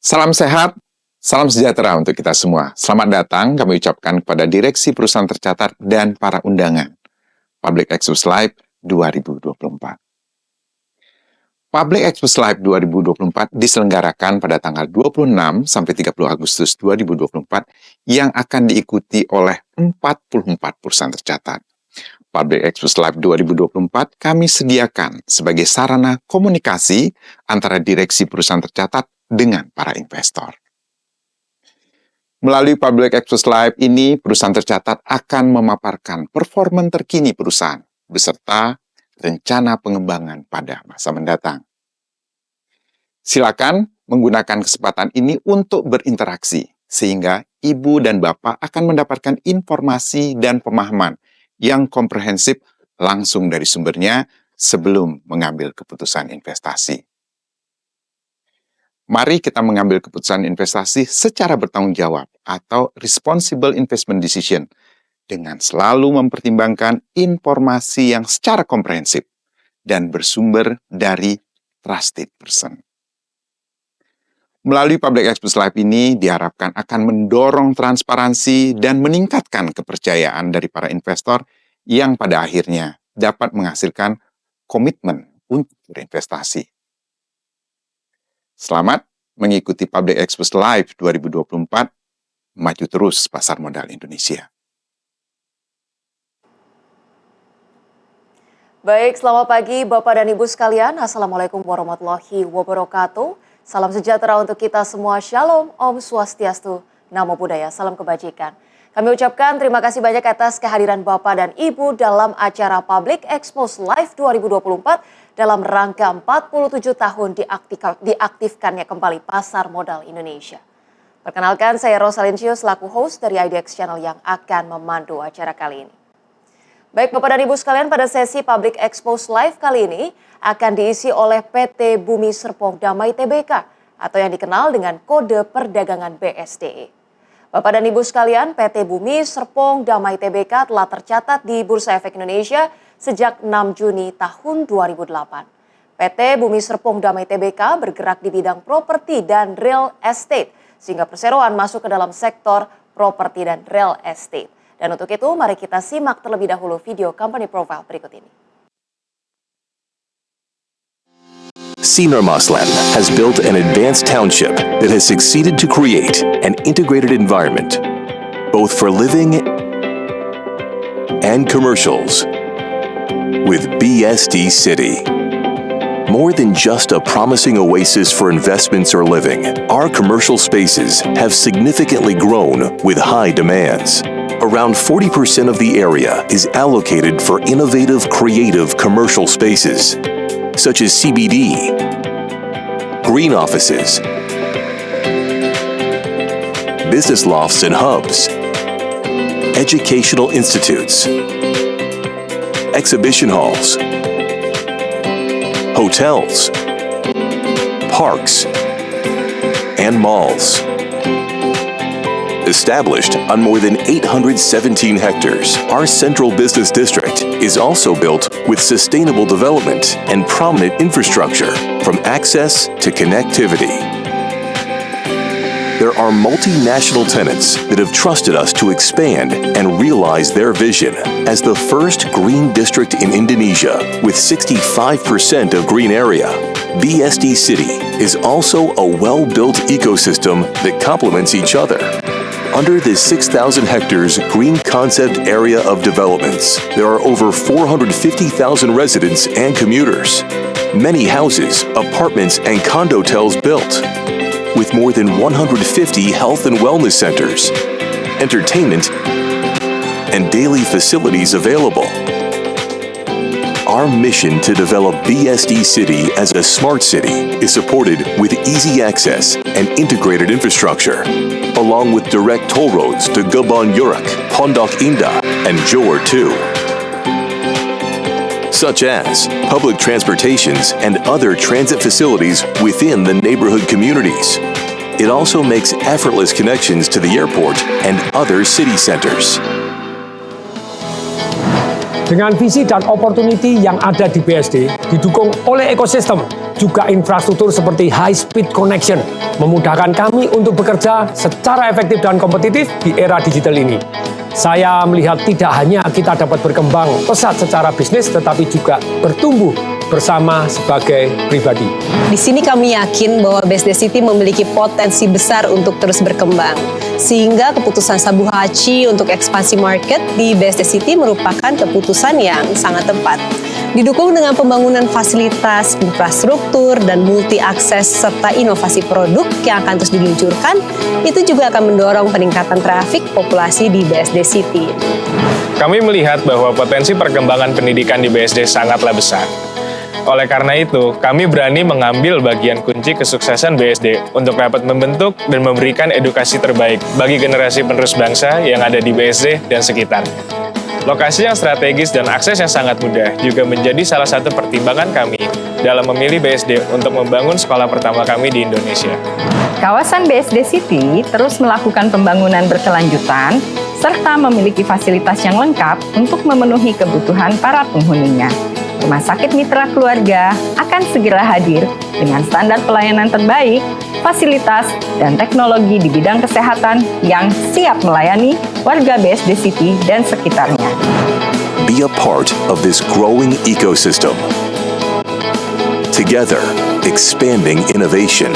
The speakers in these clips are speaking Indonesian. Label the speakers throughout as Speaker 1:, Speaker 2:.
Speaker 1: Salam sehat, salam sejahtera untuk kita semua. Selamat datang kami ucapkan kepada Direksi Perusahaan Tercatat dan para undangan Public Expos Live 2024. Public Expos Live 2024 diselenggarakan pada tanggal 26 sampai 30 Agustus 2024 yang akan diikuti oleh 44 perusahaan tercatat. Public Expos Live 2024 kami sediakan sebagai sarana komunikasi antara direksi perusahaan tercatat dengan para investor. Melalui Public Expos Live ini, perusahaan tercatat akan memaparkan performa terkini perusahaan beserta rencana pengembangan pada masa mendatang. Silakan menggunakan kesempatan ini untuk berinteraksi, sehingga Ibu dan Bapak akan mendapatkan informasi dan pemahaman yang komprehensif langsung dari sumbernya sebelum mengambil keputusan investasi. Mari kita mengambil keputusan investasi secara bertanggung jawab atau responsible investment decision dengan selalu mempertimbangkan informasi yang secara komprehensif dan bersumber dari trusted person. Melalui Public Expos Live ini diharapkan akan mendorong transparansi dan meningkatkan kepercayaan dari para investor yang pada akhirnya dapat menghasilkan komitmen untuk berinvestasi. Selamat mengikuti Public Expos Live 2024, maju terus pasar modal Indonesia.
Speaker 2: Baik, selamat pagi Bapak dan Ibu sekalian. Assalamualaikum warahmatullahi wabarakatuh. Salam sejahtera untuk kita semua. Shalom, Om Swastiastu, Namo Buddhaya, salam kebajikan. Kami ucapkan terima kasih banyak atas kehadiran Bapak dan Ibu dalam acara Public Expos Live 2024 dalam rangka 47 tahun diaktifkannya kembali pasar modal Indonesia. Perkenalkan, saya Rosalincio selaku host dari IDX Channel yang akan memandu acara kali ini. Baik Bapak dan Ibu sekalian, pada sesi Public Expos Live kali ini akan diisi oleh PT Bumi Serpong Damai Tbk atau yang dikenal dengan kode perdagangan BSDE. Bapak dan Ibu sekalian, PT Bumi Serpong Damai Tbk telah tercatat di Bursa Efek Indonesia sejak 6 Juni tahun 2008. PT Bumi Serpong Damai Tbk bergerak di bidang properti dan real estate, sehingga perseroan masuk ke dalam sektor properti dan real estate. Dan untuk itu, mari kita simak terlebih dahulu video company profile berikut ini.
Speaker 3: Sinar Maslan has built an advanced township that has succeeded to create an integrated environment, both for living and commercials, with BSD City. More than just a promising oasis for investments or living, our commercial spaces have significantly grown with high demands. Around 40% of the area is allocated for innovative, creative commercial spaces, such as CBD, green offices, business lofts and hubs, educational institutes, exhibition halls, hotels, parks, and malls. Established on more than 817 hectares, our central business district is also built with sustainable development and prominent infrastructure, from access to connectivity. There are multinational tenants that have trusted us to expand and realize their vision as the first green district in Indonesia with 65% of green area. BSD City is also a well-built ecosystem that complements each other. Under this 6,000 hectares green concept area of developments, there are over 450,000 residents and commuters, many houses, apartments, and condotels built, with more than 150 health and wellness centers, entertainment, and daily facilities available. Our mission to develop BSD City as a smart city is supported with easy access and integrated infrastructure, along with direct toll roads to Gebon Urak, Pondok Indah, and Johor 2, such as public transportations and other transit facilities within the neighborhood communities. It also makes effortless connections to the airport and other city centers.
Speaker 4: Dengan visi dan opportunity yang ada di BSD, didukung oleh ekosistem, juga infrastruktur seperti high speed connection, memudahkan kami untuk bekerja secara efektif dan kompetitif di era digital ini. Saya melihat tidak hanya kita dapat berkembang pesat secara bisnis, tetapi juga bertumbuh bersama sebagai pribadi.
Speaker 5: Di sini kami yakin bahwa BSD City memiliki potensi besar untuk terus berkembang. Sehingga keputusan Sabuhachi untuk ekspansi market di BSD City merupakan keputusan yang sangat tepat. Didukung dengan pembangunan fasilitas, infrastruktur, dan multi-akses serta inovasi produk yang akan terus diluncurkan, itu juga akan mendorong peningkatan trafik populasi di BSD City.
Speaker 6: Kami melihat bahwa potensi perkembangan pendidikan di BSD sangatlah besar. Oleh karena itu, kami berani mengambil bagian kunci kesuksesan BSD untuk dapat membentuk dan memberikan edukasi terbaik bagi generasi penerus bangsa yang ada di BSD dan sekitar. Lokasi yang strategis dan akses yang sangat mudah juga menjadi salah satu pertimbangan kami dalam memilih BSD untuk membangun sekolah pertama kami di Indonesia.
Speaker 7: Kawasan BSD City terus melakukan pembangunan berkelanjutan serta memiliki fasilitas yang lengkap untuk memenuhi kebutuhan para penghuninya. Rumah Sakit Mitra Keluarga akan segera hadir dengan standar pelayanan terbaik, fasilitas, dan teknologi di bidang kesehatan yang siap melayani warga BSD City dan sekitarnya.
Speaker 3: Be a part of this growing ecosystem. Together, expanding innovation.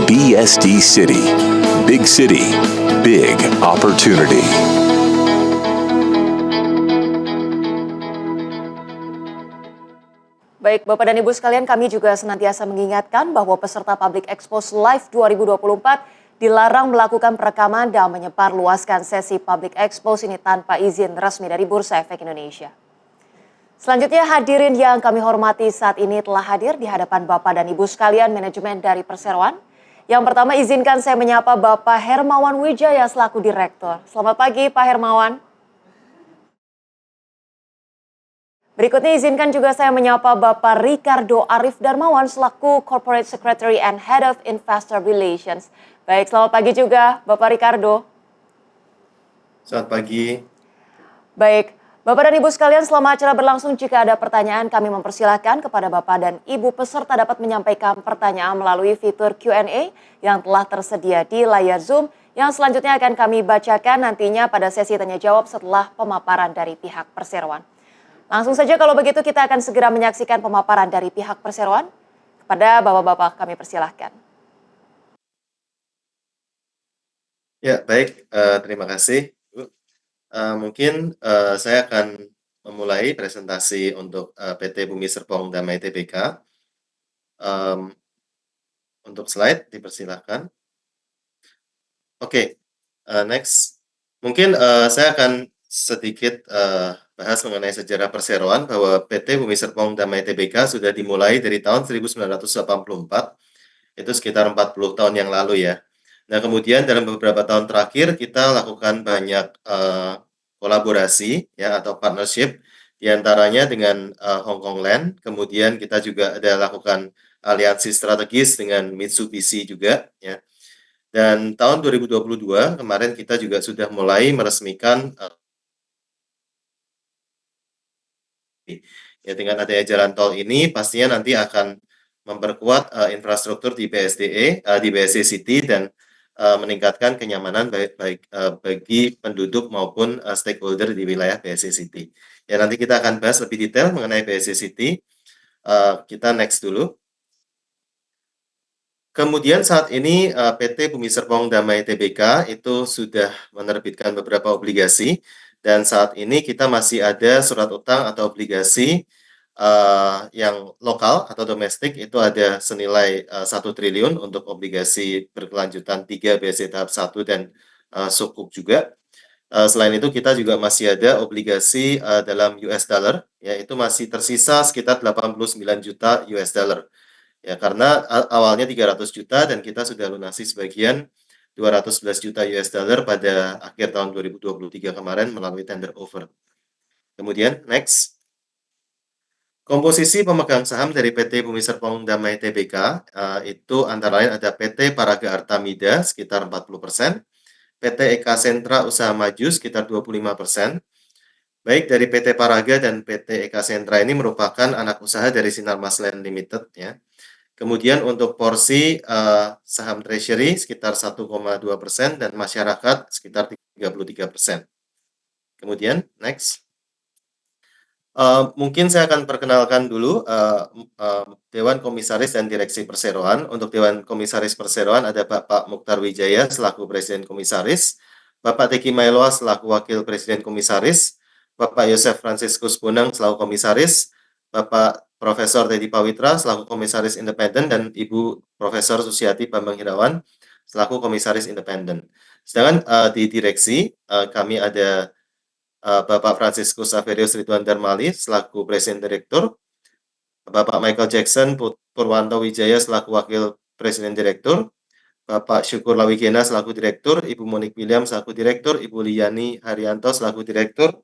Speaker 3: BSD City. Big City. Big Opportunity.
Speaker 2: Baik, Bapak dan Ibu sekalian, kami juga senantiasa mengingatkan bahwa peserta Public Expose Live 2024 dilarang melakukan perekaman dan menyebarluaskan sesi Public Expose ini tanpa izin resmi dari Bursa Efek Indonesia. Selanjutnya, hadirin yang kami hormati, saat ini telah hadir di hadapan Bapak dan Ibu sekalian manajemen dari Perseroan. Yang pertama, izinkan saya menyapa Bapak Hermawan Wijaya selaku Direktur. Selamat pagi, Pak Hermawan. Berikutnya izinkan juga saya menyapa Bapak Ricardo Arif Darmawan selaku Corporate Secretary and Head of Investor Relations. Baik, selamat pagi juga Bapak Ricardo.
Speaker 8: Selamat pagi.
Speaker 2: Baik, Bapak dan Ibu sekalian, selama acara berlangsung jika ada pertanyaan kami mempersilahkan kepada Bapak dan Ibu peserta dapat menyampaikan pertanyaan melalui fitur Q&A yang telah tersedia di layar Zoom yang selanjutnya akan kami bacakan nantinya pada sesi tanya jawab setelah pemaparan dari pihak Perseroan. Langsung saja kalau begitu kita akan segera menyaksikan pemaparan dari pihak Perseroan. Kepada Bapak-Bapak kami persilahkan.
Speaker 8: Ya, baik. Terima kasih. Mungkin saya akan memulai presentasi untuk PT Bumi Serpong Damai Tbk. Untuk slide dipersilahkan. Oke, next. Mungkin saya akan sedikit bahas mengenai sejarah Perseroan bahwa PT Bumi Serpong Damai Tbk sudah dimulai dari tahun 1984, itu sekitar 40 tahun yang lalu ya. Nah, kemudian dalam beberapa tahun terakhir kita lakukan banyak kolaborasi ya atau partnership diantaranya dengan Hong Kong Land, kemudian kita juga ada lakukan aliansi strategis dengan Mitsubishi juga ya. Dan tahun 2022 kemarin kita juga sudah mulai meresmikan ya, dengan adanya jalan tol ini pastinya nanti akan memperkuat infrastruktur di di BSD City dan meningkatkan kenyamanan bagi penduduk maupun stakeholder di wilayah BSD City. Ya, nanti kita akan bahas lebih detail mengenai BSD City. Kita next dulu. Kemudian saat ini PT Bumi Serpong Damai Tbk itu sudah menerbitkan beberapa obligasi. Dan saat ini kita masih ada surat utang atau obligasi yang lokal atau domestik itu ada senilai 1 triliun untuk obligasi berkelanjutan 3 BSD tahap 1 dan sukuk juga. Selain itu kita juga masih ada obligasi dalam US dollar, yaitu masih tersisa sekitar 89 juta US dollar. Ya, karena awalnya 300 juta dan kita sudah lunasi sebagian 211 juta US dollar pada akhir tahun 2023 kemarin melalui tender offer. Kemudian, next. Komposisi pemegang saham dari PT Bumi Serpong Damai Tbk itu antara lain ada PT Paraga Artamida sekitar 40%, PT Eka Sentra Usaha Maju sekitar 25%, baik dari PT Paraga dan PT Eka Sentra ini merupakan anak usaha dari Sinarmas Land Limited ya. Kemudian untuk porsi saham treasury sekitar 1,2% dan masyarakat sekitar 33%. Kemudian next. Mungkin saya akan perkenalkan dulu Dewan Komisaris dan Direksi Perseroan. Untuk Dewan Komisaris Perseroan ada Bapak Mukhtar Wijaya selaku Presiden Komisaris, Bapak Teki Mailoa selaku Wakil Presiden Komisaris, Bapak Yosef Franciscus Bonang selaku Komisaris, Bapak Profesor Teddy Pawitra selaku Komisaris Independen, dan Ibu Profesor Susiati Bambang Hirawan selaku Komisaris Independen. Sedangkan di direksi kami ada Bapak Franciscus Saverius Ridwan Darmali selaku Presiden Direktur, Bapak Michael Jackson Purwanto Wijaya selaku Wakil Presiden Direktur, Bapak Syukur Lawigena selaku Direktur, Ibu Monik William selaku Direktur, Ibu Liyani Haryanto selaku Direktur,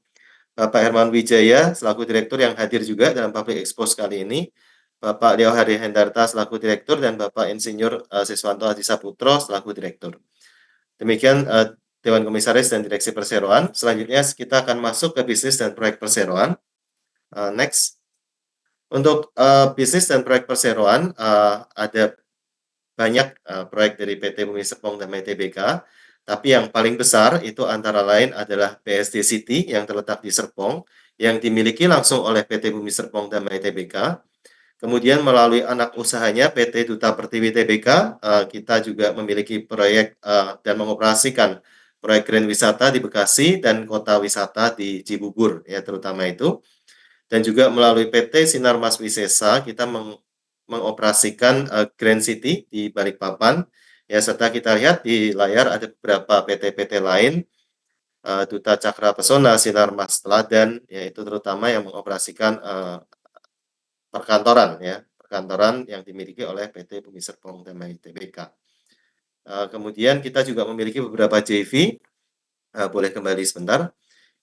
Speaker 8: Bapak Herman Wijaya selaku Direktur yang hadir juga dalam Public Expose kali ini, Bapak Leo Hari Hendarta selaku Direktur, dan Bapak Insinyur Siswanto Adi Saputro selaku Direktur. Demikian Dewan Komisaris dan Direksi Perseroan. Selanjutnya kita akan masuk ke bisnis dan proyek perseroan. Next. Untuk bisnis dan proyek perseroan ada banyak proyek dari PT Bumi Serpong Damai Tbk, tapi yang paling besar itu antara lain adalah BSD City yang terletak di Serpong, yang dimiliki langsung oleh PT Bumi Serpong Damai Tbk. Kemudian melalui anak usahanya PT Duta Pertiwi Tbk, kita juga memiliki proyek dan mengoperasikan proyek Grand Wisata di Bekasi dan Kota Wisata di Cibubur ya terutama itu. Dan juga melalui PT Sinarmas Wisesa kita mengoperasikan Grand City di Balikpapan ya, serta kita lihat di layar ada beberapa PT-PT lain, Duta Cakra Pesona, Sinarmas Teladan, yaitu terutama yang mengoperasikan perkantoran ya, perkantoran yang dimiliki oleh PT Bumi Serpong Damai Tbk. Kemudian kita juga memiliki beberapa JV, boleh kembali sebentar.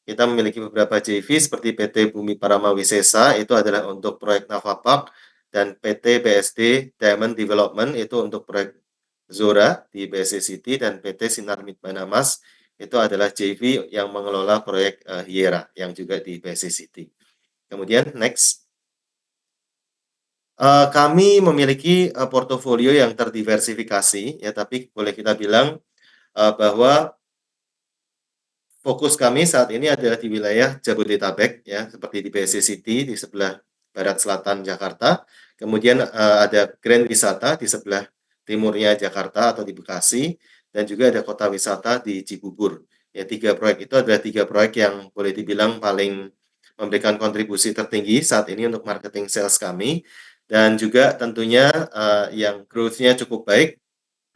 Speaker 8: Kita memiliki beberapa JV seperti PT Bumi Parama Wisesa, itu adalah untuk proyek Navapark, dan PT BSD Diamond Development itu untuk proyek Zora di BSD City, dan PT Sinar Mitbanamas itu adalah JV yang mengelola proyek Hiera yang juga di BSD City. Kemudian next. Kami memiliki portofolio yang terdiversifikasi ya, tapi boleh kita bilang bahwa fokus kami saat ini adalah di wilayah Jabodetabek ya, seperti di BSD City di sebelah barat selatan Jakarta. Kemudian ada Grand Wisata di sebelah timurnya Jakarta atau di Bekasi, dan juga ada Kota Wisata di Cibubur. Ya, 3 proyek itu adalah 3 proyek yang boleh dibilang paling memberikan kontribusi tertinggi saat ini untuk marketing sales kami. Dan juga tentunya yang growth-nya cukup baik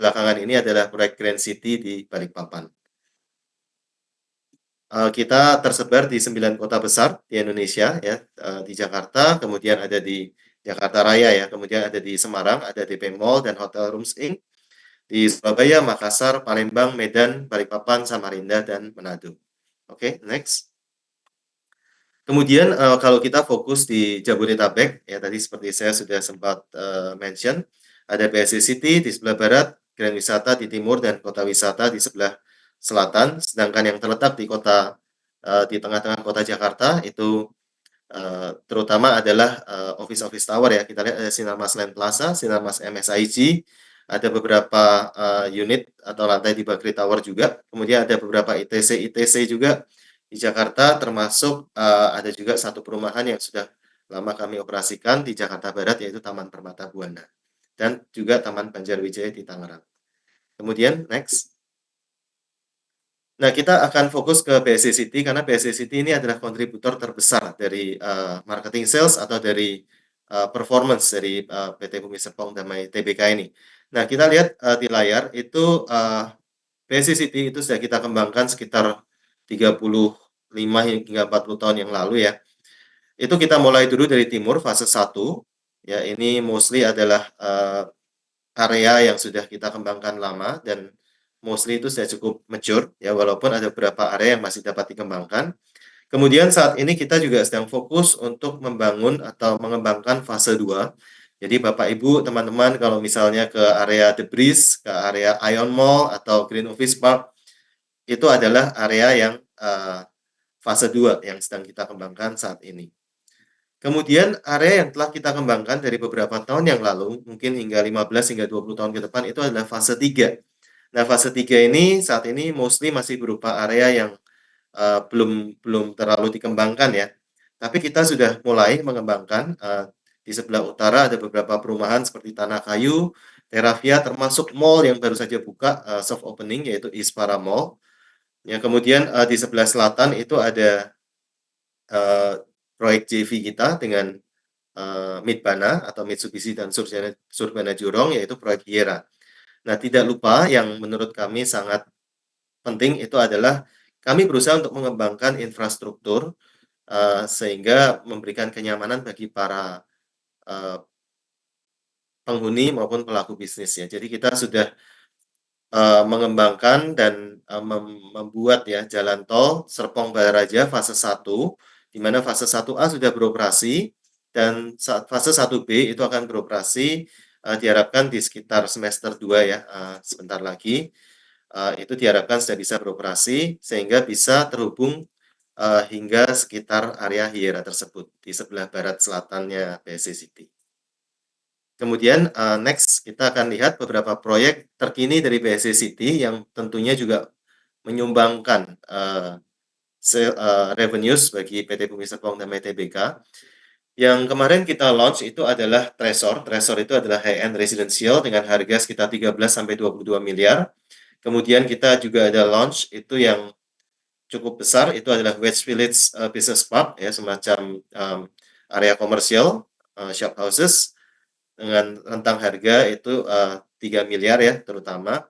Speaker 8: belakangan ini adalah proyek Grand City di Balikpapan. Kita tersebar di 9 kota besar di Indonesia ya, di Jakarta, kemudian ada di Jakarta Raya ya, kemudian ada di Semarang, ada DP Mall dan Hotel Rooms Inc. Di Surabaya, Makassar, Palembang, Medan, Balikpapan, Samarinda, dan Manado. Oke, next. Kemudian kalau kita fokus di Jabodetabek, ya tadi seperti saya sudah sempat mention, ada BSD City di sebelah barat, Grand Wisata di timur, dan Kota Wisata di sebelah selatan. Sedangkan yang terletak di di tengah-tengah kota Jakarta itu terutama adalah office tower ya. Kita lihat ada Sinarmas Land Plaza, Sinarmas MSIG, ada beberapa unit atau lantai di Bakri Tower juga. Kemudian ada beberapa ITC juga di Jakarta, termasuk ada juga satu perumahan yang sudah lama kami operasikan di Jakarta Barat, yaitu Taman Permata Buana, dan juga Taman Banjarwijaya di Tangerang. Kemudian next. Nah, kita akan fokus ke BSD City karena BSD City ini adalah kontributor terbesar dari marketing sales atau dari performance dari PT Bumi Serpong Damai Tbk ini. Nah, kita lihat di layar itu BSD City itu sudah kita kembangkan sekitar 35 hingga 40 tahun yang lalu ya. Itu kita mulai dulu dari timur fase 1. Ya, ini mostly adalah area yang sudah kita kembangkan lama dan mostly itu sudah cukup mature ya, walaupun ada beberapa area yang masih dapat dikembangkan. Kemudian saat ini kita juga sedang fokus untuk membangun atau mengembangkan fase 2. Jadi Bapak Ibu, teman-teman kalau misalnya ke area The Breeze, ke area Ion Mall atau Green Office Park, itu adalah area yang fase 2 yang sedang kita kembangkan saat ini. Kemudian area yang telah kita kembangkan dari beberapa tahun yang lalu, mungkin hingga 15 hingga 20 tahun ke depan itu adalah fase 3. Nah, fase 3 ini saat ini mostly masih berupa area yang belum belum terlalu dikembangkan ya. Tapi kita sudah mulai mengembangkan, di sebelah utara ada beberapa perumahan seperti Tanah Kayu, Terravia, termasuk mall yang baru saja buka, soft opening yaitu Ispara Mall. Ya, kemudian, di sebelah selatan itu ada, eee, proyek JV kita dengan, Midbana atau Mitsubishi dan Surbana Jurong yaitu proyek Hiera. Nah, tidak lupa yang menurut kami sangat penting itu adalah kami berusaha untuk mengembangkan infrastruktur, sehingga memberikan kenyamanan bagi para, eee, penghuni maupun pelaku bisnis ya. Jadi kita sudah, mengembangkan dan, membuat ya jalan tol Serpong Balaraja fase 1, di mana fase 1A sudah beroperasi dan fase 1B itu akan beroperasi, diharapkan di sekitar semester 2 ya, sebentar lagi. Itu diharapkan sudah bisa beroperasi sehingga bisa terhubung, hingga sekitar area Hiera tersebut di sebelah barat selatannya BSD City. Kemudian, next kita akan lihat beberapa proyek terkini dari BSD City yang tentunya juga menyumbangkan, revenues bagi PT Bumi Serpong Damai Tbk. Yang kemarin kita launch itu adalah Tresor. Tresor itu adalah high-end residential dengan harga sekitar 13 sampai 22 miliar. Kemudian kita juga ada launch itu yang cukup besar, itu adalah West Village, Business Park ya, semacam, area komersial, shop houses dengan rentang harga itu, 3 miliar ya terutama.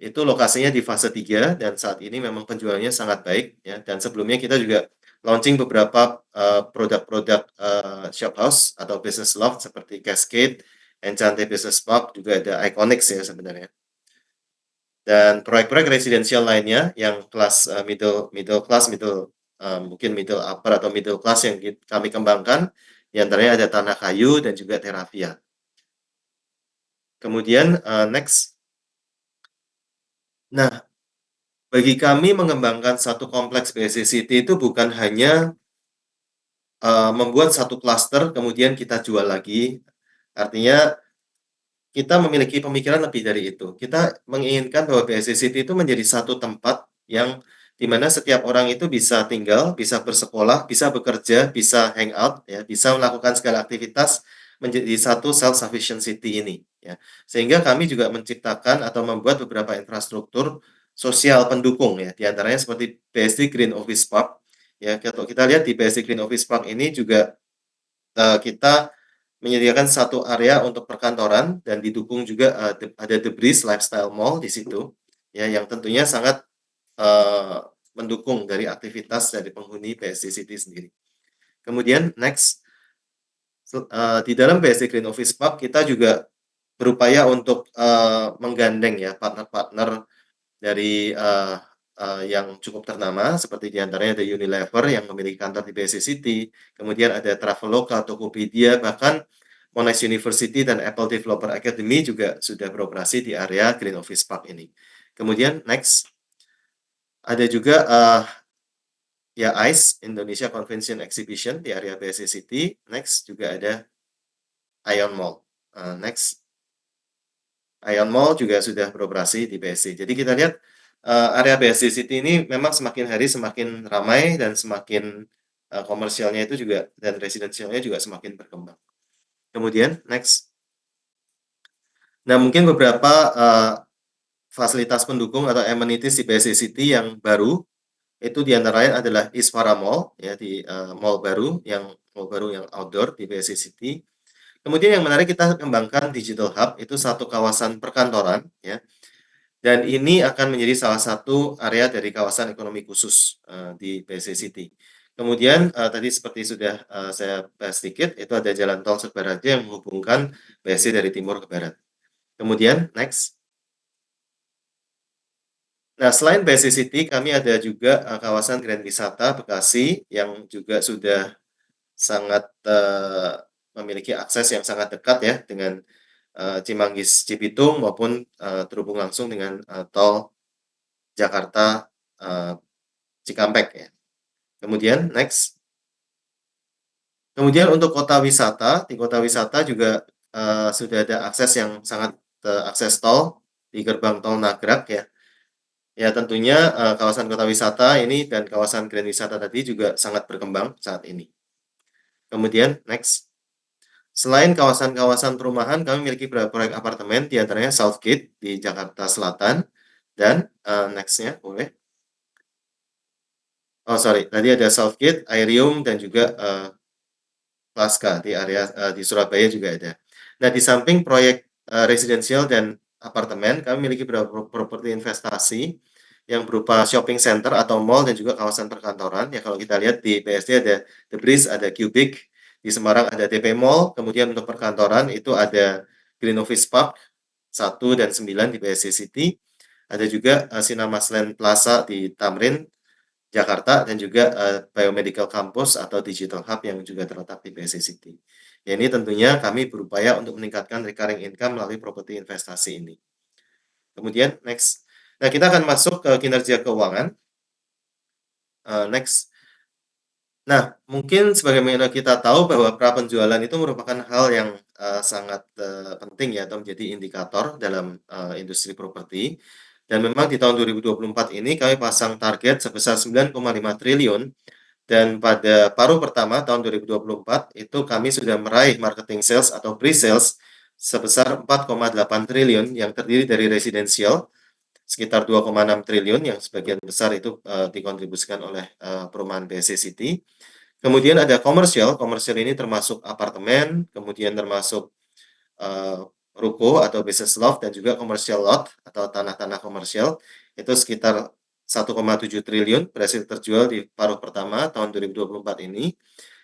Speaker 8: Itu lokasinya di fase 3 dan saat ini memang penjualannya sangat baik ya, dan sebelumnya kita juga launching beberapa, produk-produk, shop house atau business loft seperti Cascade, Enchante Business Park, juga ada Iconics ya sebenarnya. Dan proyek-proyek residensial lainnya yang kelas, middle class, mungkin middle upper atau middle class yang kami kembangkan, di antaranya ada Tanah Kayu dan juga Terravia. Kemudian, next. Nah, bagi kami mengembangkan satu kompleks BSD City itu bukan hanya, membuat satu klaster kemudian kita jual lagi. Artinya kita memiliki pemikiran lebih dari itu. Kita menginginkan bahwa BSD City itu menjadi satu tempat yang di mana setiap orang itu bisa tinggal, bisa bersekolah, bisa bekerja, bisa hangout ya, bisa melakukan segala aktivitas menjadi satu self-sufficient city ini, ya. Sehingga kami juga menciptakan atau membuat beberapa infrastruktur sosial pendukung ya, di antaranya seperti BSD Green Office Park, ya. Kalau kita lihat di BSD Green Office Park ini juga, kita menyediakan satu area untuk perkantoran dan didukung juga, ada The Breeze Lifestyle Mall di situ, ya, yang tentunya sangat, mendukung dari aktivitas dari penghuni BSD City sendiri. Kemudian next. Di dalam BSD Green Office Park kita juga berupaya untuk, menggandeng ya partner-partner dari, yang cukup ternama seperti di antaranya ada Unilever yang memiliki kantor di BSD City, kemudian ada Traveloka, Tokopedia, bahkan Monash University dan Apple Developer Academy juga sudah beroperasi di area Green Office Park ini. Kemudian next. Ada juga, ya ICE, Indonesia Convention Exhibition di area BSD City. Next juga ada Ion Mall. Next. Ion Mall juga sudah beroperasi di BSD. Jadi kita lihat, area BSD City ini memang semakin hari semakin ramai dan semakin, komersialnya itu juga dan residensialnya juga semakin berkembang. Kemudian next. Nah, mungkin beberapa, fasilitas pendukung atau amenities di BSD City yang baru itu di antaranya adalah Ispara Mall ya di, mall baru yang outdoor di BSD City. Kemudian yang menarik kita kembangkan Digital Hub, itu satu kawasan perkantoran ya, dan ini akan menjadi salah satu area dari kawasan ekonomi khusus, di BSD City. Kemudian, tadi seperti sudah, saya bahas sedikit, itu ada jalan tol Sekbaraja yang menghubungkan BSD dari timur ke barat. Kemudian next. Nah, selain BSD City, kami ada juga, kawasan Grand Wisata Bekasi yang juga sudah sangat, memiliki akses yang sangat dekat ya dengan, Cimanggis Cibitung maupun, terhubung langsung dengan, tol Jakarta, Cikampek ya. Kemudian next. Kemudian untuk kota wisata, di kota wisata juga sudah ada akses yang sangat akses tol di gerbang tol Nagrag ya. Ya tentunya kawasan kota wisata ini dan kawasan Grand Wisata tadi juga sangat berkembang saat ini. Kemudian next. Selain kawasan-kawasan perumahan, kami memiliki beberapa proyek apartemen, di antaranya Southgate di Jakarta Selatan, dan next-nya boleh. Oh sorry, tadi ada Southgate, Aerium, dan juga Plaska di area di Surabaya juga ada. Nah di samping proyek residensial dan apartemen, kami memiliki beberapa properti investasi yang berupa shopping center atau mall dan juga kawasan perkantoran. Ya kalau kita lihat di BSD ada The Breeze, ada Cubic, di Semarang ada TP Mall, kemudian untuk perkantoran itu ada Green Office Park 1 dan 9 di BSD City, ada juga Sinarmasland Plaza di Tamrin, Jakarta, dan juga Biomedical Campus atau Digital Hub yang juga terletak di BSD City. Ya ini tentunya kami berupaya untuk meningkatkan recurring income melalui properti investasi ini. Kemudian next. Nah kita akan masuk ke kinerja keuangan. Next. Nah, mungkin sebagaimana kita tahu bahwa prapenjualan itu merupakan hal yang sangat penting ya atau menjadi indikator dalam industri properti. Dan memang di tahun 2024 ini kami pasang target sebesar 9,5 triliun dan pada paruh pertama tahun 2024 itu kami sudah meraih marketing sales atau pre-sales sebesar 4,8 triliun yang terdiri dari residensial sekitar 2,6 triliun yang sebagian besar itu dikontribusikan oleh perumahan BSD City. Kemudian ada komersial ini termasuk apartemen, kemudian termasuk ruko atau business loft dan juga commercial lot atau tanah-tanah komersial itu sekitar 1,7 triliun berhasil terjual di paruh pertama tahun 2024 ini.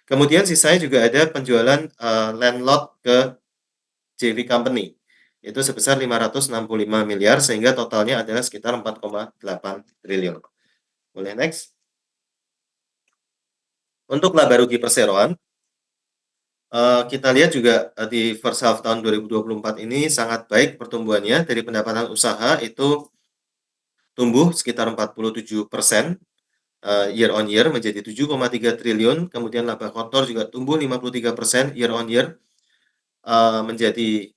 Speaker 8: Kemudian sisanya juga ada penjualan land lot ke JV Company. Itu sebesar 565 miliar sehingga totalnya adalah sekitar 4,8 triliun. Boleh next. Untuk laba rugi perseroan, kita lihat juga di first half tahun 2024 ini sangat baik pertumbuhannya dari pendapatan usaha itu tumbuh sekitar 47% year on year menjadi 7,3 triliun, kemudian laba kotor juga tumbuh 53% year on year menjadi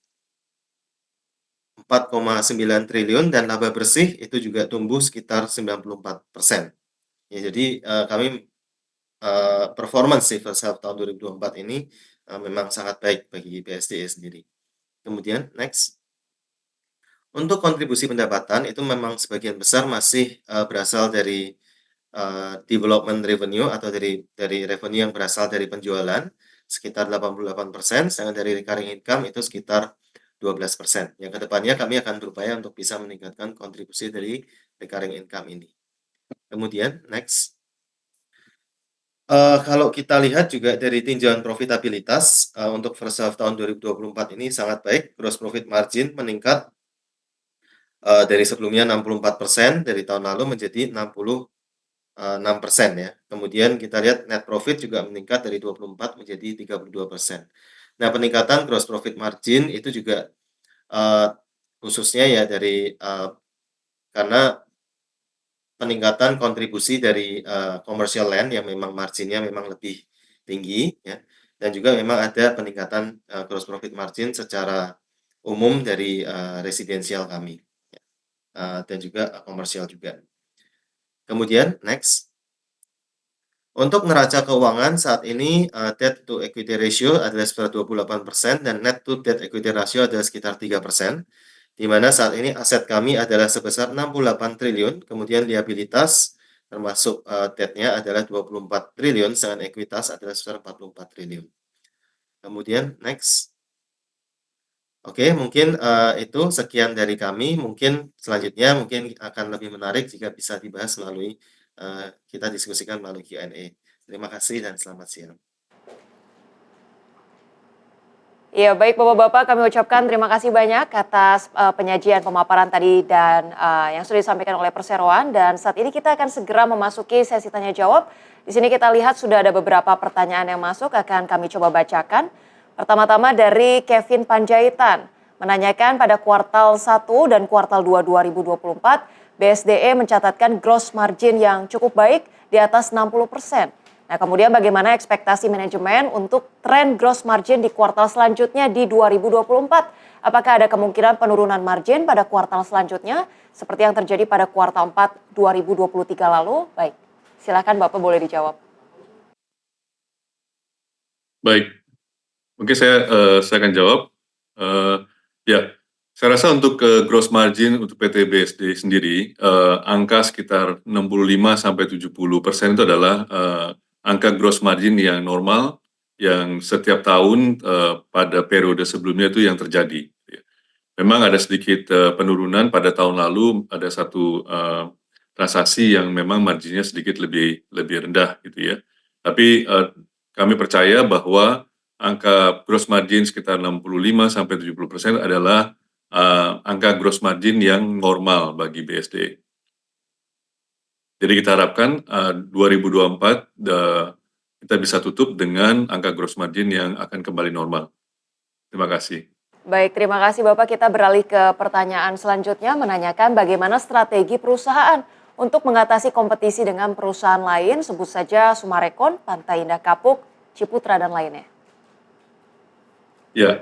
Speaker 8: 4,9 triliun dan laba bersih itu juga tumbuh sekitar 94%. Ya, jadi kami performance di first half tahun 2024 ini memang sangat baik bagi BSD sendiri. Kemudian next. Untuk kontribusi pendapatan itu memang sebagian besar masih berasal dari development revenue atau dari revenue yang berasal dari penjualan sekitar 88%, sedangkan dari recurring income itu sekitar 12%. Yang kedepannya kami akan berupaya untuk bisa meningkatkan kontribusi dari recurring income ini. Kemudian next. Kalau kita lihat juga dari tinjauan profitabilitas untuk first half tahun 2024 ini sangat baik, gross profit margin meningkat dari sebelumnya 64% dari tahun lalu menjadi 66% ya. Kemudian kita lihat net profit juga meningkat dari 24 menjadi 32%. Nah, peningkatan gross profit margin itu juga khususnya ya dari karena peningkatan kontribusi dari commercial land yang memang marginnya memang lebih tinggi ya. Dan juga memang ada peningkatan gross profit margin secara umum dari residensial kami. Dan juga komersial juga. Kemudian next. Untuk neraca keuangan saat ini debt to equity ratio adalah sekitar 28% dan net to debt equity ratio adalah sekitar 3%. Di mana saat ini aset kami adalah sebesar 68 triliun, kemudian liabilitas termasuk debt-nya adalah 24 triliun, sedangkan ekuitas adalah sebesar 44 triliun. Kemudian next. Oke, mungkin itu sekian dari kami. Mungkin selanjutnya mungkin akan lebih menarik jika bisa dibahas melalui kita diskusikan melalui Q&A. Terima kasih dan selamat siang.
Speaker 2: Ya, baik Bapak-Bapak, kami ucapkan terima kasih banyak atas penyajian pemaparan tadi dan yang sudah disampaikan oleh Perseroan. Dan saat ini kita akan segera memasuki sesi tanya jawab. Di sini kita lihat sudah ada beberapa pertanyaan yang masuk, akan kami coba bacakan. Pertama-tama dari Kevin Panjaitan, menanyakan pada kuartal 1 dan kuartal 2 2024, BSDE mencatatkan gross margin yang cukup baik di atas 60%. Nah, kemudian bagaimana ekspektasi manajemen untuk tren gross margin di kuartal selanjutnya di 2024? Apakah ada kemungkinan penurunan margin pada kuartal selanjutnya seperti yang terjadi pada kuartal 4 2023 lalu? Baik, silakan Bapak boleh dijawab.
Speaker 9: Baik, mungkin saya akan jawab. Ya, saya rasa untuk gross margin untuk PT BSD sendiri, angka sekitar 65-70% itu adalah angka gross margin yang normal, yang setiap tahun pada periode sebelumnya itu yang terjadi. Memang ada sedikit penurunan pada tahun lalu, ada satu transaksi yang memang marginnya sedikit lebih rendah gitu ya. Tapi kami percaya bahwa angka gross margin sekitar 65-70% adalah angka gross margin yang normal bagi BSD. Jadi kita harapkan 2024 kita bisa tutup dengan angka gross margin yang akan kembali normal. Terima kasih.
Speaker 2: Baik, terima kasih Bapak. Kita beralih ke pertanyaan selanjutnya menanyakan bagaimana strategi perusahaan untuk mengatasi kompetisi dengan perusahaan lain, sebut saja Sumarekon, Pantai Indah Kapuk, Ciputra, dan lainnya.
Speaker 9: Ya,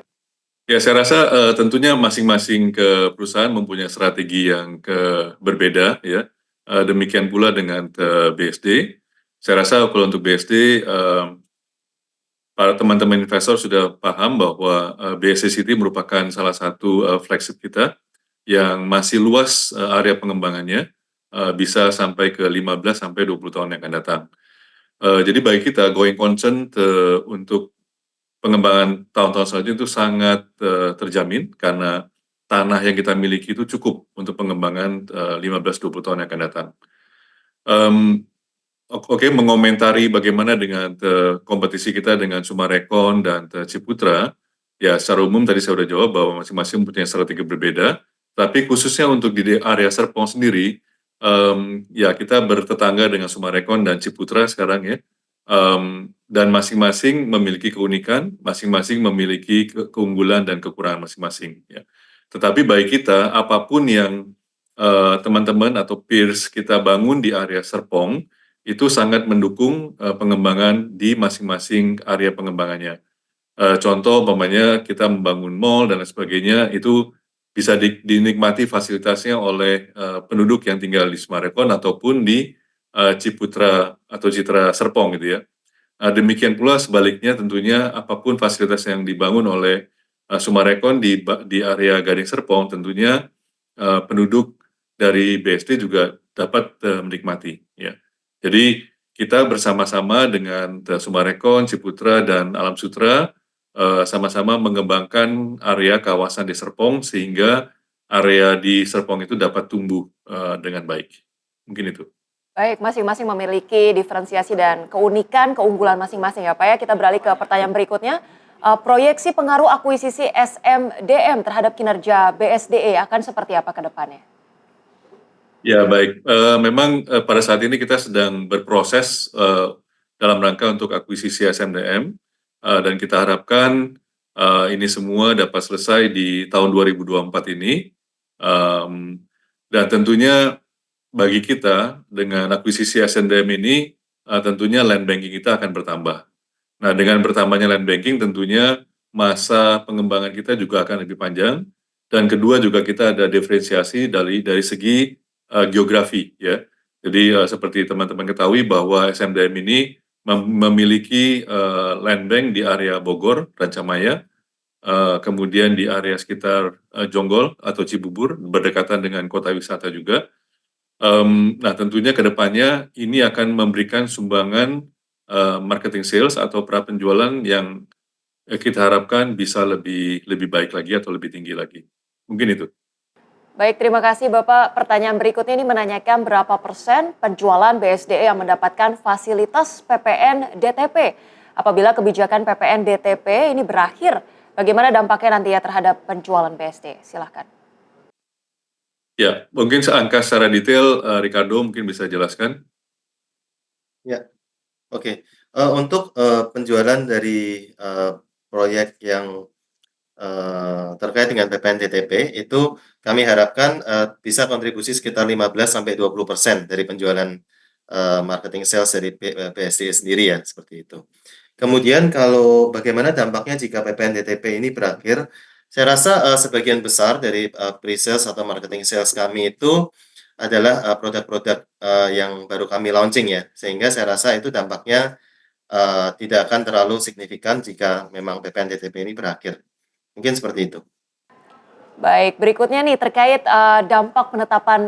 Speaker 9: saya rasa tentunya masing-masing ke perusahaan mempunyai strategi yang berbeda ya. Demikian pula dengan BSD. Saya rasa kalau untuk BSD, para teman-teman investor sudah paham bahwa BSD City merupakan salah satu flagship kita yang masih luas area pengembangannya, bisa sampai ke 15 sampai 20 tahun yang akan datang. Jadi bagi kita going concern untuk pengembangan tahun-tahun selanjutnya itu sangat terjamin karena tanah yang kita miliki itu cukup untuk pengembangan 15-20 tahun yang akan datang. Oke, mengomentari bagaimana dengan kompetisi kita dengan Sumarekon dan Ciputra, ya secara umum tadi saya sudah jawab bahwa masing-masing mempunyai strategi berbeda, tapi khususnya untuk di area Serpong sendiri, ya kita bertetangga dengan Sumarekon dan Ciputra sekarang ya, dan masing-masing memiliki keunikan, masing-masing memiliki keunggulan dan kekurangan masing-masing. Ya. Tetapi bagi kita, apapun yang teman-teman atau peers kita bangun di area Serpong, itu sangat mendukung pengembangan di masing-masing area pengembangannya. Contoh, umpamanya kita membangun mall dan lain sebagainya, itu bisa dinikmati fasilitasnya oleh penduduk yang tinggal di Sumarekon ataupun di Ciputra atau Citra Serpong gitu ya. Demikian pula sebaliknya tentunya apapun fasilitas yang dibangun oleh Sumarekon di area Gading Serpong tentunya penduduk dari BSD juga dapat menikmati ya. Jadi kita bersama-sama dengan Sumarekon, Ciputra dan Alam Sutra sama-sama mengembangkan area kawasan di Serpong sehingga area di Serpong itu dapat tumbuh dengan baik. Mungkin itu.
Speaker 2: Baik, masing-masing memiliki diferensiasi dan keunikan, keunggulan masing-masing ya Pak ya. Kita beralih ke pertanyaan berikutnya. Proyeksi pengaruh akuisisi SMDM terhadap kinerja BSDE akan seperti apa ke depannya?
Speaker 9: Ya baik, memang pada saat ini kita sedang berproses dalam rangka untuk akuisisi SMDM dan kita harapkan ini semua dapat selesai di tahun 2024 ini. Dan tentunya bagi kita dengan akuisisi SMDM ini tentunya land banking kita akan bertambah. Nah dengan bertambahnya land banking tentunya masa pengembangan kita juga akan lebih panjang dan kedua juga kita ada diferensiasi dari segi geografi ya. Jadi seperti teman-teman ketahui bahwa SMDM ini memiliki land bank di area Bogor, Rancamaya, kemudian di area sekitar Jonggol atau Cibubur berdekatan dengan kota wisata juga. Nah tentunya ke depannya ini akan memberikan sumbangan marketing sales atau prapenjualan yang kita harapkan bisa lebih baik lagi atau lebih tinggi lagi. Mungkin itu.
Speaker 2: Baik, terima kasih Bapak. Pertanyaan berikutnya ini menanyakan berapa persen penjualan BSDE yang mendapatkan fasilitas PPN DTP. Apabila kebijakan PPN DTP ini berakhir, bagaimana dampaknya nantinya terhadap penjualan BSDE? Silahkan.
Speaker 9: Ya, mungkin angka secara detail Ricardo mungkin bisa jelaskan.
Speaker 8: Ya, oke. Untuk penjualan dari proyek yang terkait dengan PPN DTP itu kami harapkan bisa kontribusi sekitar 15-20% dari penjualan marketing sales dari BSD sendiri ya, seperti itu. Kemudian kalau bagaimana dampaknya jika PPN DTP ini berakhir, saya rasa, sebagian besar dari, pre-sales atau marketing sales kami itu adalah, produk-produk, yang baru kami launching ya, sehingga saya rasa itu dampaknya, tidak akan terlalu signifikan jika memang PPN DTP ini berakhir. Mungkin seperti itu.
Speaker 2: Baik, berikutnya nih terkait dampak penetapan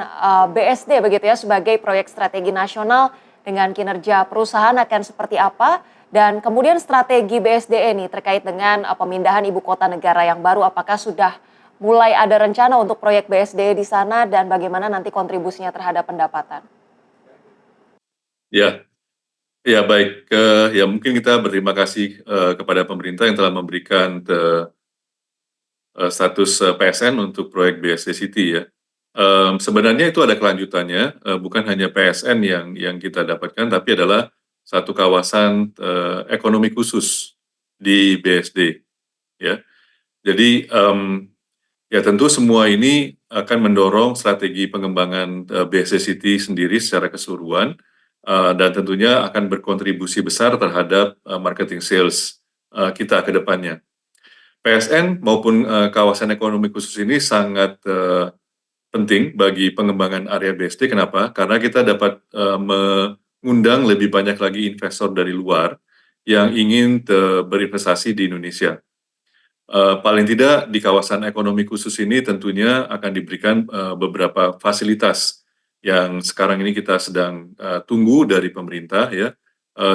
Speaker 2: BSD begitu ya sebagai proyek strategi nasional dengan kinerja perusahaan akan seperti apa dan kemudian strategi BSD ini terkait dengan pemindahan ibu kota negara yang baru apakah sudah mulai ada rencana untuk proyek BSD di sana dan bagaimana nanti kontribusinya terhadap pendapatan?
Speaker 9: Ya, ya baik. Ya mungkin kita berterima kasih kepada pemerintah yang telah memberikan status PSN untuk proyek BSD City ya. Sebenarnya itu ada kelanjutannya, bukan hanya PSN yang kita dapatkan, tapi adalah satu kawasan ekonomi khusus di BSD ya. Jadi ya tentu semua ini akan mendorong strategi pengembangan BSD City sendiri secara keseluruhan dan tentunya akan berkontribusi besar terhadap marketing sales kita ke depannya. PSN maupun kawasan ekonomi khusus ini sangat penting bagi pengembangan area BSD. Kenapa? Karena kita dapat mengundang lebih banyak lagi investor dari luar yang ingin berinvestasi di Indonesia. Paling tidak di kawasan ekonomi khusus ini tentunya akan diberikan beberapa fasilitas yang sekarang ini kita sedang tunggu dari pemerintah ya,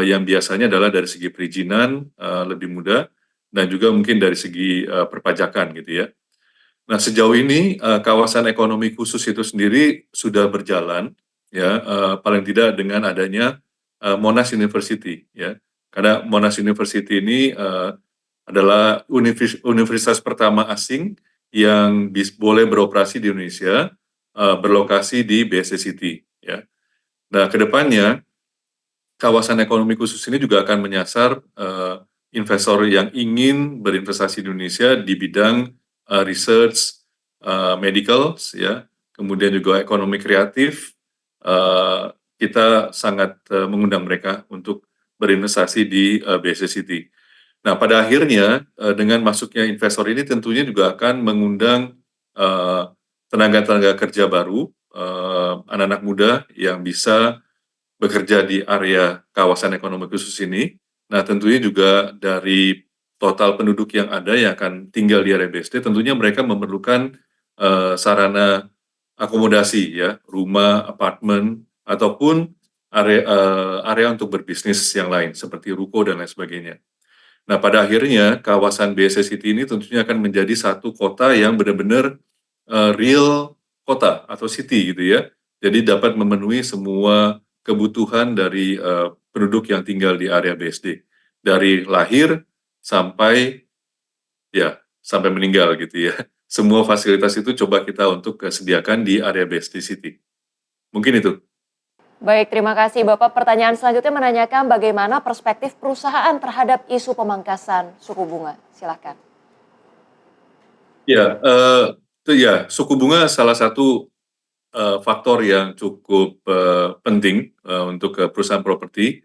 Speaker 9: yang biasanya adalah dari segi perizinan lebih mudah dan juga mungkin dari segi perpajakan gitu ya. Nah sejauh ini kawasan ekonomi khusus itu sendiri sudah berjalan ya, paling tidak dengan adanya Monash University ya, karena Monash University ini adalah universitas pertama asing yang boleh beroperasi di Indonesia, berlokasi di BSD City ya. Nah kedepannya kawasan ekonomi khusus ini juga akan menyasar investor yang ingin berinvestasi di Indonesia di bidang research, medical, ya, kemudian juga ekonomi kreatif. Kita sangat mengundang mereka untuk berinvestasi di BSD City. Nah, pada akhirnya dengan masuknya investor ini tentunya juga akan mengundang tenaga-tenaga kerja baru, anak-anak muda yang bisa bekerja di area kawasan ekonomi khusus ini. Nah, tentunya juga dari total penduduk yang ada yang akan tinggal di area BSD, tentunya mereka memerlukan sarana akomodasi ya, rumah, apartemen, ataupun area untuk berbisnis yang lain seperti ruko dan lain sebagainya. Nah, pada akhirnya kawasan BSD City ini tentunya akan menjadi satu kota yang benar-benar real kota atau city gitu ya. Jadi dapat memenuhi semua kebutuhan dari penduduk yang tinggal di area BSD dari lahir sampai sampai meninggal gitu ya. Semua fasilitas itu coba kita untuk sediakan di area BSD City. Mungkin itu.
Speaker 2: Baik, terima kasih Bapak. Pertanyaan selanjutnya menanyakan bagaimana perspektif perusahaan terhadap isu pemangkasan suku bunga. Silakan.
Speaker 9: Ya, itu ya suku bunga salah satu faktor yang cukup penting untuk perusahaan properti,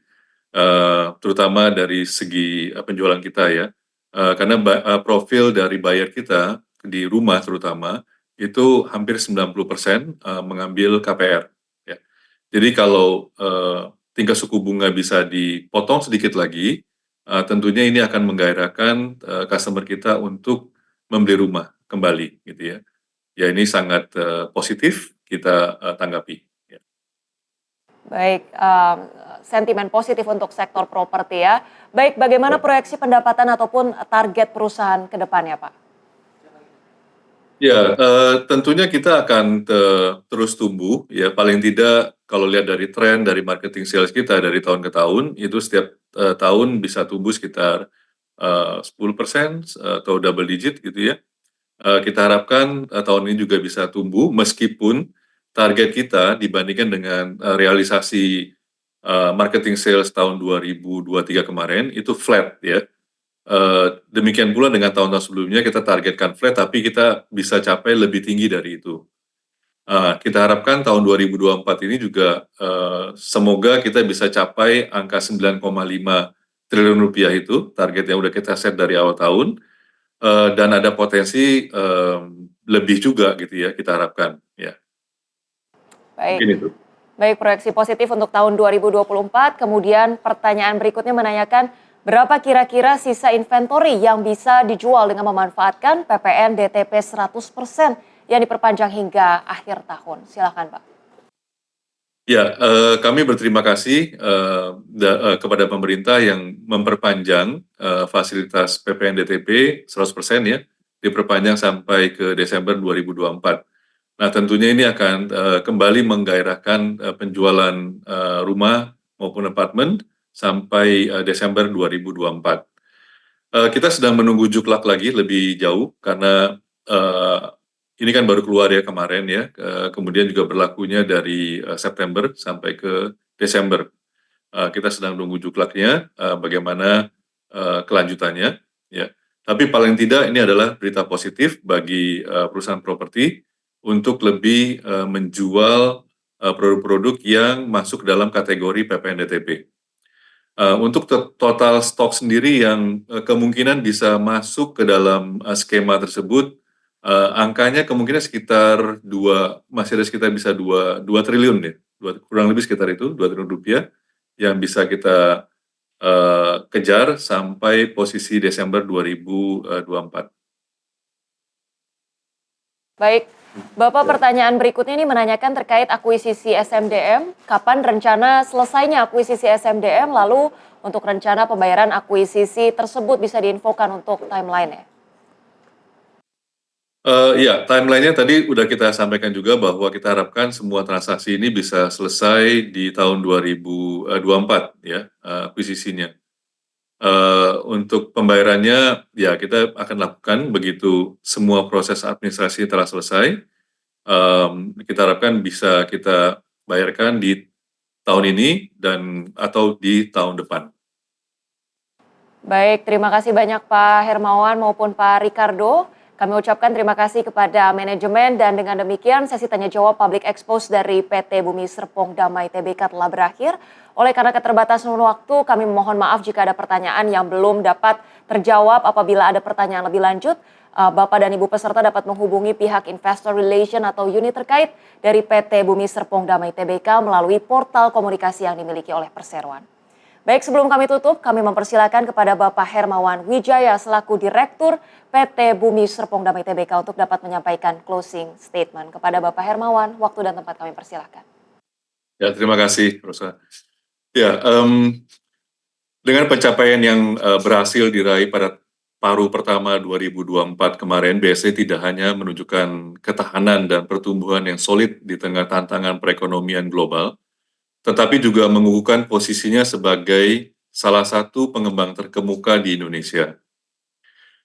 Speaker 9: terutama dari segi penjualan kita ya, karena profil dari buyer kita di rumah terutama itu hampir 90% mengambil KPR. Ya. Jadi kalau tingkat suku bunga bisa dipotong sedikit lagi, tentunya ini akan menggairahkan customer kita untuk membeli rumah kembali, gitu ya. Ya ini sangat positif kita tanggapi. Ya.
Speaker 2: Baik, sentimen positif untuk sektor properti ya. Baik, bagaimana proyeksi pendapatan ataupun target perusahaan ke depannya, Pak?
Speaker 9: Ya, tentunya kita akan terus tumbuh ya. Paling tidak kalau lihat dari tren dari marketing sales kita dari tahun ke tahun itu setiap tahun bisa tumbuh sekitar 10% atau double digit gitu ya. Kita harapkan tahun ini juga bisa tumbuh meskipun target kita dibandingkan dengan realisasi marketing sales tahun 2023 kemarin itu flat ya. Demikian pula dengan tahun-tahun sebelumnya kita targetkan flat tapi kita bisa capai lebih tinggi dari itu. Kita harapkan tahun 2024 ini juga semoga kita bisa capai angka 9,5 triliun rupiah itu, target yang udah kita set dari awal tahun, dan ada potensi lebih juga gitu ya, kita harapkan. Ya, mungkin
Speaker 2: Baik.
Speaker 9: itu.
Speaker 2: Baik, proyeksi positif untuk tahun 2024. Kemudian pertanyaan berikutnya menanyakan berapa kira-kira sisa inventory yang bisa dijual dengan memanfaatkan PPN DTP 100% yang diperpanjang hingga akhir tahun. Silakan, Pak.
Speaker 9: Ya, kami berterima kasih kepada pemerintah yang memperpanjang fasilitas PPN DTP 100% ya, diperpanjang sampai ke Desember 2024. Nah, tentunya ini akan kembali menggairahkan penjualan rumah maupun apartemen sampai Desember 2024. Kita sedang menunggu juklak lagi lebih jauh karena ini kan baru keluar ya kemarin ya, kemudian juga berlakunya dari September sampai ke Desember. Kita sedang menunggu juklaknya, bagaimana kelanjutannya ya. Tapi paling tidak ini adalah berita positif bagi perusahaan properti untuk lebih menjual produk-produk yang masuk dalam kategori PPN DTP. Untuk total stok sendiri yang kemungkinan bisa masuk ke dalam skema tersebut, angkanya kemungkinan sekitar masih ada sekitar bisa 2 triliun ya, kurang lebih sekitar itu 2 triliun rupiah yang bisa kita kejar sampai posisi Desember 2024.
Speaker 2: Baik, Bapak, pertanyaan berikutnya ini menanyakan terkait akuisisi SMDM. Kapan rencana selesainya akuisisi SMDM, lalu untuk rencana pembayaran akuisisi tersebut bisa diinfokan untuk timeline-nya?
Speaker 9: Ya, timeline-nya tadi udah kita sampaikan juga bahwa kita harapkan semua transaksi ini bisa selesai di tahun 2024 ya, akuisisinya. Untuk pembayarannya ya kita akan lakukan begitu semua proses administrasi telah selesai. Kita harapkan bisa kita bayarkan di tahun ini atau di tahun depan.
Speaker 2: Baik, terima kasih banyak Pak Hermawan maupun Pak Ricardo. Kami ucapkan terima kasih kepada manajemen dan dengan demikian sesi tanya jawab Public Expose dari PT Bumi Serpong Damai Tbk telah berakhir. Oleh karena keterbatasan waktu, kami memohon maaf jika ada pertanyaan yang belum dapat terjawab. Apabila ada pertanyaan lebih lanjut, Bapak dan Ibu peserta dapat menghubungi pihak Investor Relation atau unit terkait dari PT Bumi Serpong Damai Tbk melalui portal komunikasi yang dimiliki oleh Perseroan. Baik, sebelum kami tutup, kami mempersilakan kepada Bapak Hermawan Wijaya selaku Direktur PT Bumi Serpong Damai Tbk untuk dapat menyampaikan closing statement. Kepada Bapak Hermawan, waktu dan tempat kami persilakan.
Speaker 9: Ya, terima kasih, Rosa. Ya, dengan pencapaian yang berhasil diraih pada paruh pertama 2024 kemarin, BSD tidak hanya menunjukkan ketahanan dan pertumbuhan yang solid di tengah tantangan perekonomian global, tetapi juga mengukuhkan posisinya sebagai salah satu pengembang terkemuka di Indonesia.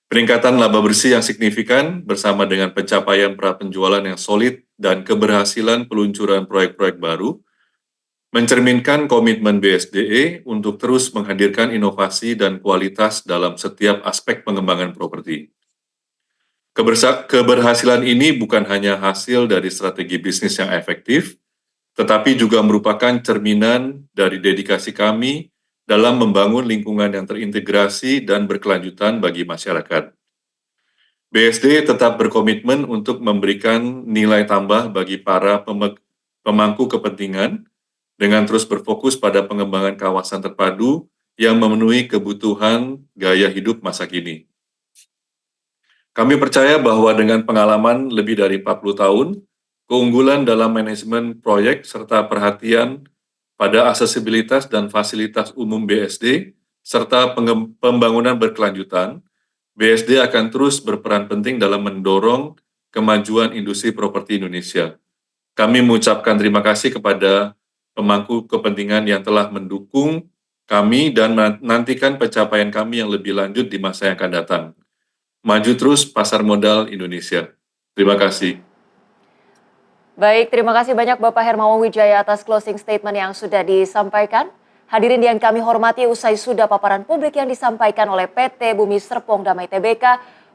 Speaker 9: Peningkatan laba bersih yang signifikan bersama dengan pencapaian prapenjualan yang solid dan keberhasilan peluncuran proyek-proyek baru mencerminkan komitmen BSDE untuk terus menghadirkan inovasi dan kualitas dalam setiap aspek pengembangan properti. Keberhasilan ini bukan hanya hasil dari strategi bisnis yang efektif, tetapi juga merupakan cerminan dari dedikasi kami dalam membangun lingkungan yang terintegrasi dan berkelanjutan bagi masyarakat. BSD tetap berkomitmen untuk memberikan nilai tambah bagi para pemangku kepentingan dengan terus berfokus pada pengembangan kawasan terpadu yang memenuhi kebutuhan gaya hidup masa kini. Kami percaya bahwa dengan pengalaman lebih dari 40 tahun, keunggulan dalam manajemen proyek serta perhatian pada aksesibilitas dan fasilitas umum BSD, serta pembangunan berkelanjutan, BSD akan terus berperan penting dalam mendorong kemajuan industri properti Indonesia. Kami mengucapkan terima kasih kepada pemangku kepentingan yang telah mendukung kami dan menantikan pencapaian kami yang lebih lanjut di masa yang akan datang. Maju terus pasar modal Indonesia. Terima kasih.
Speaker 2: Baik, terima kasih banyak Bapak Hermawan Wijaya atas closing statement yang sudah disampaikan. Hadirin yang kami hormati, usai sudah paparan publik yang disampaikan oleh PT Bumi Serpong Damai Tbk,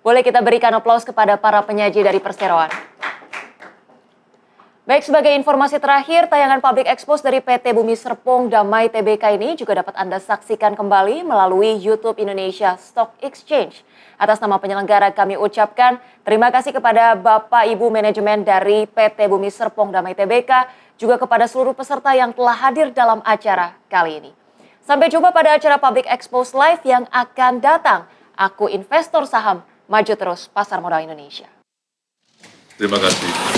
Speaker 2: boleh kita berikan aplaus kepada para penyaji dari Perseroan. Baik, sebagai informasi terakhir, tayangan Public Expose dari PT Bumi Serpong Damai Tbk ini juga dapat Anda saksikan kembali melalui YouTube Indonesia Stock Exchange. Atas nama penyelenggara kami ucapkan terima kasih kepada Bapak Ibu manajemen dari PT Bumi Serpong Damai Tbk, juga kepada seluruh peserta yang telah hadir dalam acara kali ini. Sampai jumpa pada acara Public Expose Live yang akan datang. Aku investor saham, maju terus pasar modal Indonesia.
Speaker 9: Terima kasih.